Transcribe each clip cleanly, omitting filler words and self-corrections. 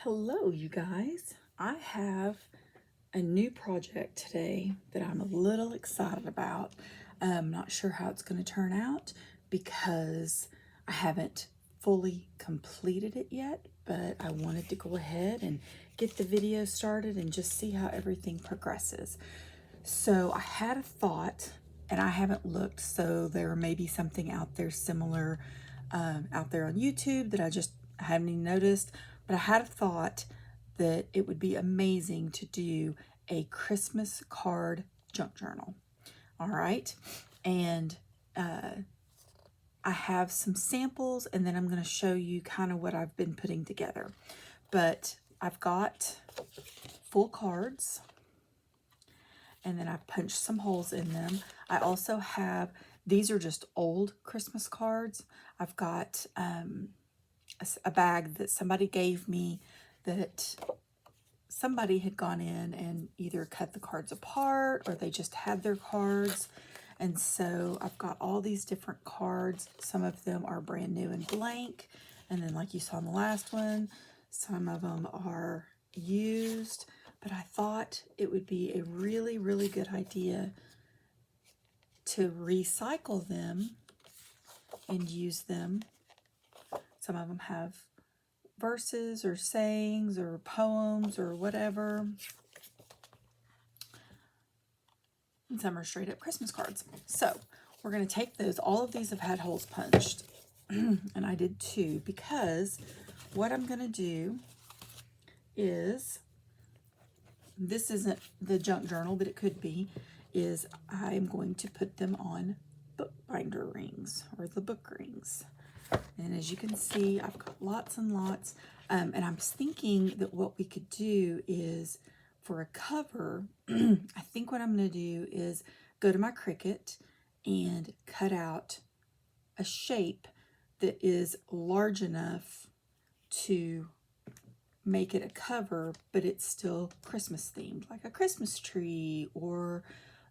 Hello, you guys. I have a new project today that I'm a little excited about. I'm not sure how it's going to turn out because I haven't fully completed it yet, but I wanted to go ahead and get the video started and just see how everything progresses. So I had a thought, and I haven't looked, so there may be something out there similar out there on YouTube that I just haven't even noticed, but I had a thought that it would be amazing to do a Christmas card junk journal. All right. And I have some samples, and then I'm going to show you kind of what I've been putting together. But I've got full cards, and then I've punched some holes in them. I also have, these are just old Christmas cards. I've got a bag that somebody gave me that somebody had gone in and either cut the cards apart or they just had their cards. And so I've got all these different cards. Some of them are brand new and blank. And then like you saw in the last one, some of them are used. But I thought it would be a really, really good idea to recycle them and use them. Some of them have verses or sayings or poems or whatever. And some are straight up Christmas cards. So we're going to take those. All of these have had holes punched. And I did too, because what I'm going to do is, this isn't the junk journal, but it could be, is I'm going to put them on bookbinder rings, or the book rings. And as you can see, I've got lots and lots. And I'm thinking that what we could do is, for a cover, I think what I'm going to do is go to my Cricut and cut out a shape that is large enough to make it a cover, but it's still Christmas themed, like a Christmas tree or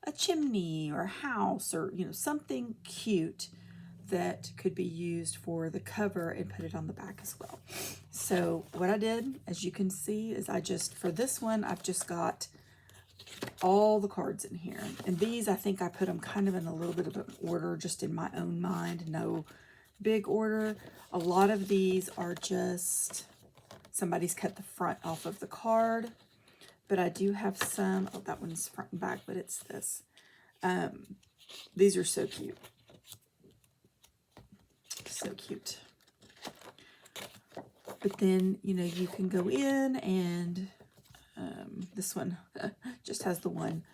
a chimney or a house, or something cute that could be used for the cover, and put it on the back as well. So what I did, as you can see, is for this one, I've just got all the cards in here. And these, I think I put them kind of in a little bit of an order, just in my own mind, no big order. A lot of these are just, somebody's cut the front off of the card, but I do have some, oh, that one's front and back, but it's this. These are so cute. So cute. But then, you can go in and this one just has the one.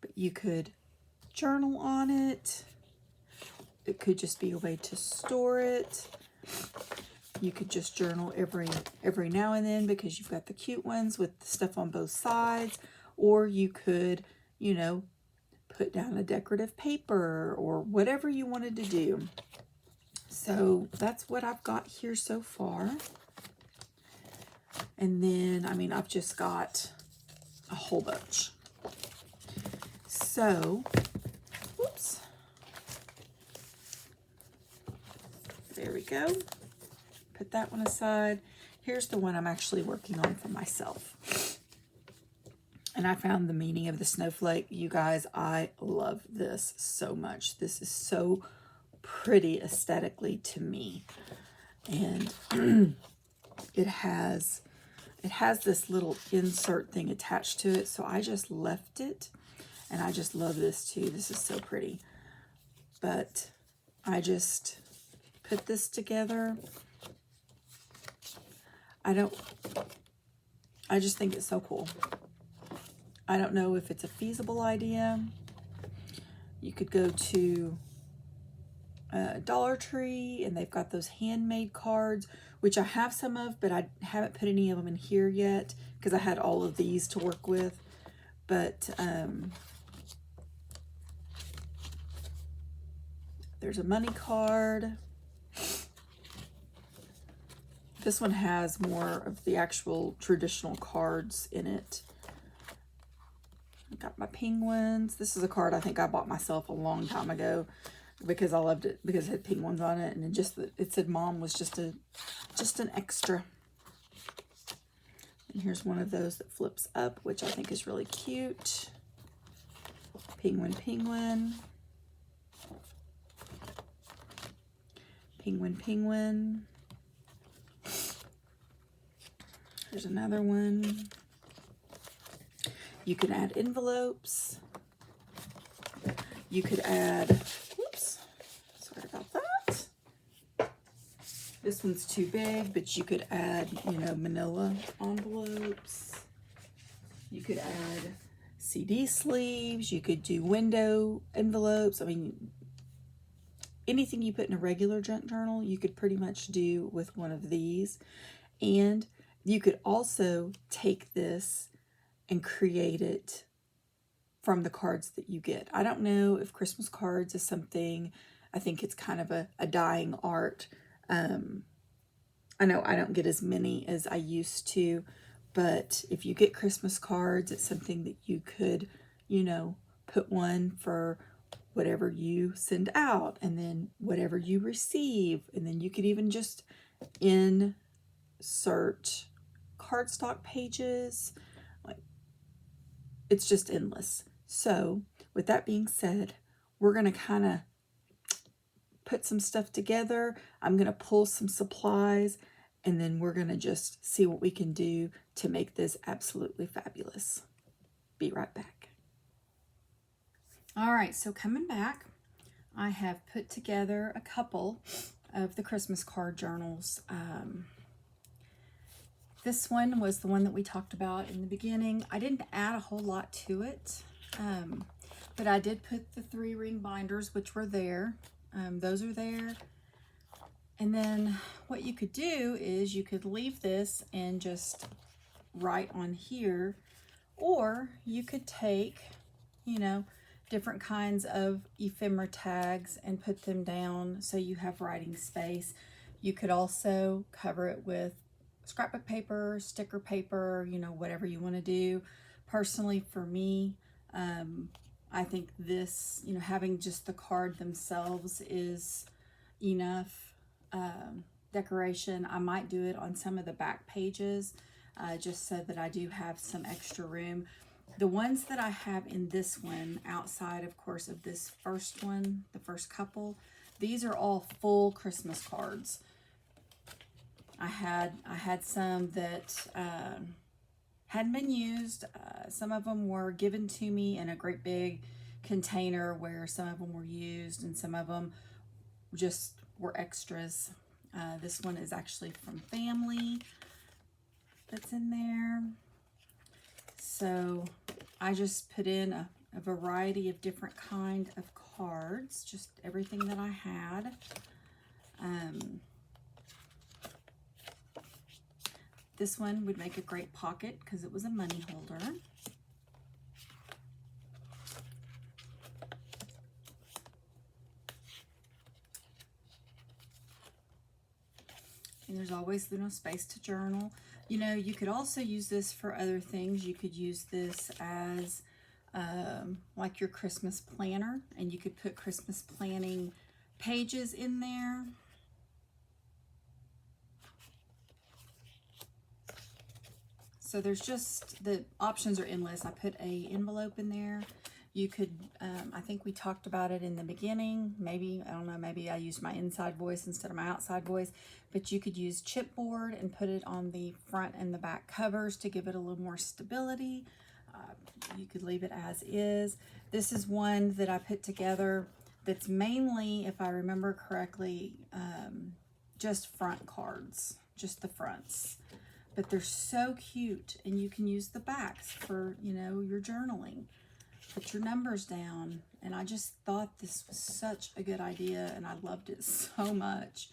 But you could journal on it. It could just be a way to store it. You could just journal every now and then, because you've got the cute ones with the stuff on both sides. Or you could, put down a decorative paper or whatever you wanted to do. So that's what I've got here so far. And then, I've just got a whole bunch. So, whoops. There we go. Put that one aside. Here's the one I'm actually working on for myself. And I found the meaning of the snowflake. You guys, I love this so much. This is so pretty aesthetically to me. And it has this little insert thing attached to it. So I just left it. And I just love this too. This is so pretty. But I just put this together. I just think it's so cool. I don't know if it's a feasible idea. You could go to Dollar Tree, and they've got those handmade cards, which I have some of, but I haven't put any of them in here yet because I had all of these to work with. But there's a money card. This one has more of the actual traditional cards in it. I got my penguins. This is a card I think I bought myself a long time ago. because I loved it because it had penguins on it, and it said mom was just an extra. And here's one of those that flips up, which I think is really cute. Penguin, penguin. Penguin, penguin. Here's another one. You can add envelopes. You could add, whoops, sorry about that. This one's too big, but you could add, you know, manila envelopes. You could add CD sleeves. You could do window envelopes. I mean, anything you put in a regular junk journal, you could pretty much do with one of these. And you could also take this and create it from the cards that you get. I don't know if Christmas cards is something, I think it's kind of a dying art. I know I don't get as many as I used to, but if you get Christmas cards, it's something that you could, you know, put one for whatever you send out, and then whatever you receive, and then you could even just insert cardstock pages. Like, it's just endless. So with that being said, we're going to kind of put some stuff together. I'm going to pull some supplies, and then we're going to just see what we can do to make this absolutely fabulous. Be right back. All right, so coming back, I have put together a couple of the Christmas card journals. This one was the one that we talked about in the beginning. I didn't add a whole lot to it, but I did put the 3-ring binders, which were there. Those are there. And then what you could do is you could leave this and just write on here, or you could take, you know, different kinds of ephemera tags and put them down so you have writing space. You could also cover it with scrapbook paper, sticker paper, you know, whatever you want to do. Personally, for me, I think this, you know, having just the card themselves is enough decoration. I might do it on some of the back pages just so that I do have some extra room. The ones that I have in this one, outside of course of this first one, the first couple, these are all full Christmas cards. I had some that hadn't been used. Some of them were given to me in a great big container where some of them were used and some of them just were extras. This one is actually from family that's in there. So I just put in a variety of different kind of cards, just everything that I had. This one would make a great pocket because it was a money holder. And there's always, you know, space to journal. You know, you could also use this for other things. You could use this as like your Christmas planner, and you could put Christmas planning pages in there. So there's just, the options are endless. I put a envelope in there. You could, I think we talked about it in the beginning. Maybe, I don't know, maybe I used my inside voice instead of my outside voice. But you could use chipboard and put it on the front and the back covers to give it a little more stability. You could leave it as is. This is one that I put together that's mainly, if I remember correctly, just front cards, just the fronts. But they're so cute, and you can use the backs for, you know, your journaling. Put your numbers down, and I just thought this was such a good idea, and I loved it so much.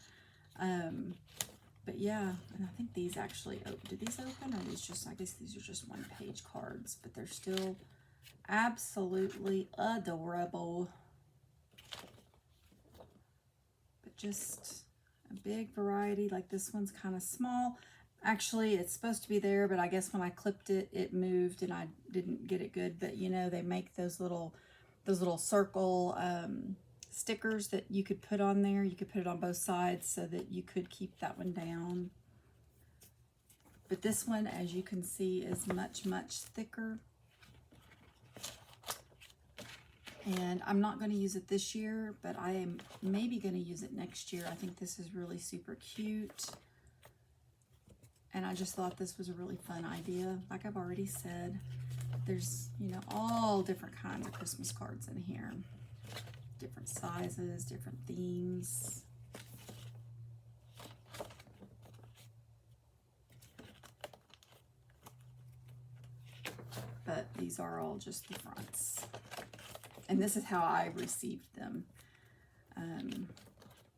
But yeah, and I think these actually, did these open, or these just, I guess these are just one-page cards, but they're still absolutely adorable. But just a big variety. Like this one's kind of small. Actually, it's supposed to be there, but I guess when I clipped it, it moved and I didn't get it good. But you know, they make those little circle stickers that you could put on there. You could put it on both sides so that you could keep that one down. But this one, as you can see, is much, much thicker. And I'm not going to use it this year, but I am maybe going to use it next year. I think this is really super cute. And I just thought this was a really fun idea. Like I've already said, there's, you know, all different kinds of Christmas cards in here. Different sizes, different themes. But these are all just the fronts. And this is how I received them.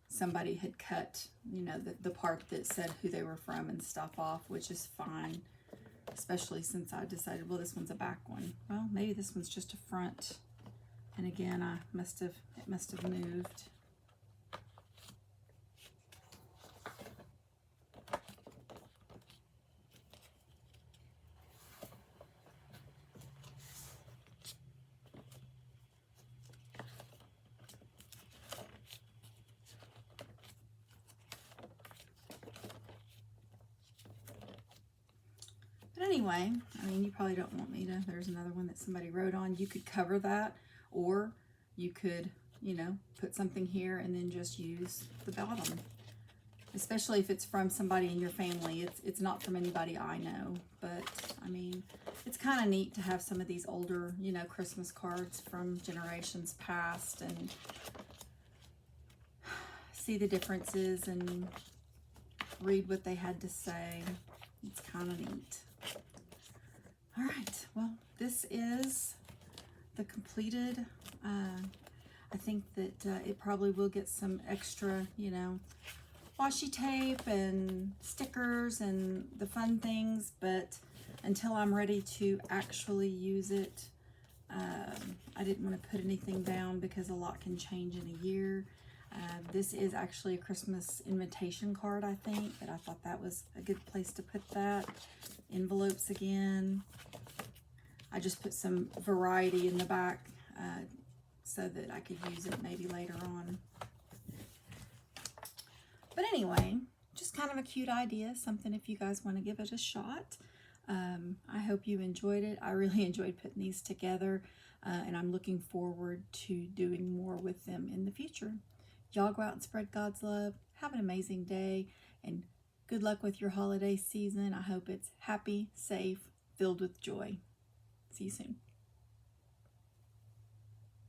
Somebody had cut, you know, the part that said who they were from and stuff off, which is fine. Especially since I decided, well, this one's a back one. Well, maybe this one's just a front. And again, it must have moved. But anyway, I mean, you probably don't want me to. There's another one that somebody wrote on. You could cover that, or you could, you know, put something here and then just use the bottom. Especially if it's from somebody in your family. It's not from anybody I know, but I mean, it's kind of neat to have some of these older, you know, Christmas cards from generations past and see the differences and read what they had to say. It's kind of neat. All right, well, this is the completed. I think that it probably will get some extra, you know, washi tape and stickers and the fun things, but until I'm ready to actually use it, I didn't want to put anything down because a lot can change in a year. This is actually a Christmas invitation card, I think, but I thought that was a good place to put that. Envelopes again. I just put some variety in the back so that I could use it maybe later on. But anyway, just kind of a cute idea, something if you guys want to give it a shot. I hope you enjoyed it. I really enjoyed putting these together, and I'm looking forward to doing more with them in the future. Y'all go out and spread God's love. Have an amazing day, and good luck with your holiday season. I hope it's happy, safe, filled with joy. See you soon.